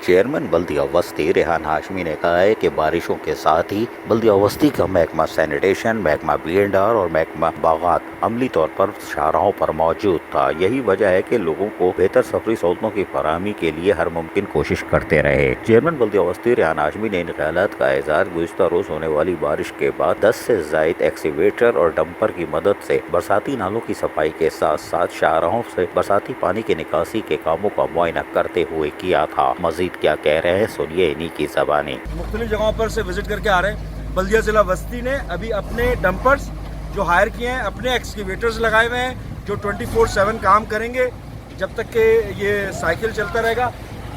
Chairman بلدیہ وسطی ریحان ہاشمی نے کہا ہے کہ بارشوں کے ساتھ ہی بلدیہ وسطی کا محکمہ سینیٹیشن، محکمہ B&R اور محکمہ باغات عملی طور پر شاہراہوں پر موجود تھا۔ یہی وجہ ہے کہ لوگوں کو بہتر سفری سہولتوں کی فراہمی کے لیے ہر ممکن کوشش کرتے رہے۔ چیئرمین بلدیہ وسطی ریحان ہاشمی نے ان خیالات کا اظہار گزشتہ روز ہونے والی بارش کے بعد 10 سے زائد ایکسکیویٹر اور ڈمپر کی مدد سے برساتی نالوں کی صفائی کے ساتھ ساتھ شاہراہوں سے برساتی پانی کی نکاسی کے کاموں کا معائنہ کرتے ہوئے کیا تھا۔ مزید کیا کہہ رہے ہیں سنیے انہی کی زبانی۔ مختلف جگہوں پر سے وزٹ کر کے آ رہے ہیں۔ بلدیہ ضلع وسطی نے ابھی اپنے ڈمپرز جو ہائر کیے ہیں، اپنے ایکسکیویٹرز لگائے ہوئے ہیں جو 24/7 کام کریں گے جب تک کہ یہ سائیکل چلتا رہے گا۔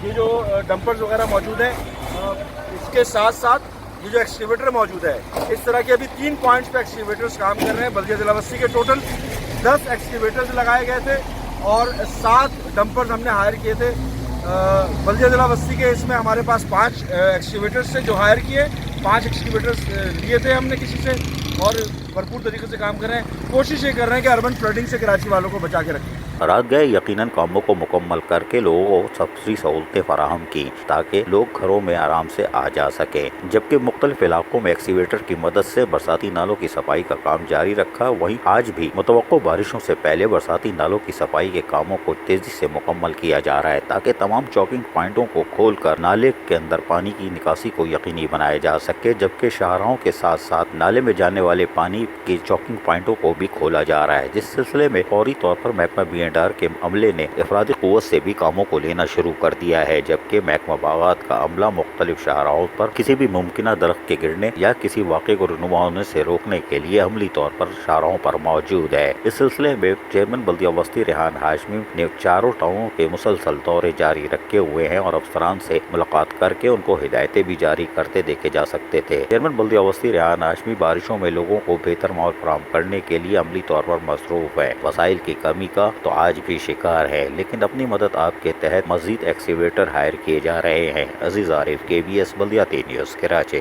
یہ جو ڈمپرز وغیرہ موجود ہیں، اس کے ساتھ ساتھ یہ جو ایکسکیویٹر موجود ہے، اس طرح کے ابھی 3 پوائنٹس پہ ایکسکیویٹرز کام کر رہے ہیں۔ بلدیہ ضلع وسطی کے ٹوٹل 10 ایکسکیویٹرز لگائے گئے تھے اور 7 ڈمپرز ہم نے ہائر کیے تھے۔ بلدیہ ضلع وسطی کے اس میں ہمارے پاس 5 ایکسکیویٹرز سے جو ہائر کیے، 5 ایکسکیویٹرز لیے تھے ہم نے کسی سے، اور بھرپور طریقے سے کام کر رہے ہیں۔ کوشش یہ کر رہے ہیں کہ اربن فلڈنگ سے کراچی والوں کو بچا کے رکھیں۔ رات گئے یقیناً کاموں کو مکمل کر کے لوگوں کو سفری سہولتیں فراہم کی تاکہ لوگ گھروں میں آرام سے آ جا سکیں، جبکہ مختلف علاقوں میں ایکسکیویٹر کی مدد سے برساتی نالوں کی صفائی کا کام جاری رکھا۔ وہیں آج بھی متوقع بارشوں سے پہلے برساتی نالوں کی صفائی کے کاموں کو تیزی سے مکمل کیا جا رہا ہے تاکہ تمام چوکنگ پوائنٹوں کو کھول کر نالے کے اندر پانی کی نکاسی کو یقینی بنایا جا سکے، جبکہ شاہراہوں کے ساتھ ساتھ نالے میں جانے والے پانی کے چوکنگ پوائنٹوں کو بھی کھولا جا رہا ہے، جس سلسلے میں فوری طور پر محکمہ B&R کے عملے نے افرادی قوت سے بھی کاموں کو لینا شروع کر دیا ہے، جبکہ محکمہ باغات کا عملہ مختلف شاہراہوں پر کسی بھی ممکنہ درخت کے گرنے یا کسی واقعے کو رونما ہونے سے روکنے کے لیے عملی طور پر شاہراہوں پر موجود ہے۔ اس سلسلے میں چیئرمین بلدیہ وسطی ریحان ہاشمی نے چاروں ٹاؤنوں کے مسلسل دورے جاری رکھے ہوئے ہیں اور افسران سے ملاقات کر کے ان کو ہدایتیں بھی جاری کرتے دیکھے جا سکتے تھے۔ چیئرمین بلدیہ وسطی ریحان ہاشمی بارشوں میں لوگوں کو بہتر ماحول فراہم کرنے کے لیے عملی طور پر مصروف ہے۔ وسائل کی کمی کا تو آج بھی شکار ہے، لیکن اپنی مدد آپ کے تحت مزید ایکسکیویٹر ہائر کیے جا رہے ہیں۔ عزیز عارف، KBS بلدیاتی نیوز، کراچی۔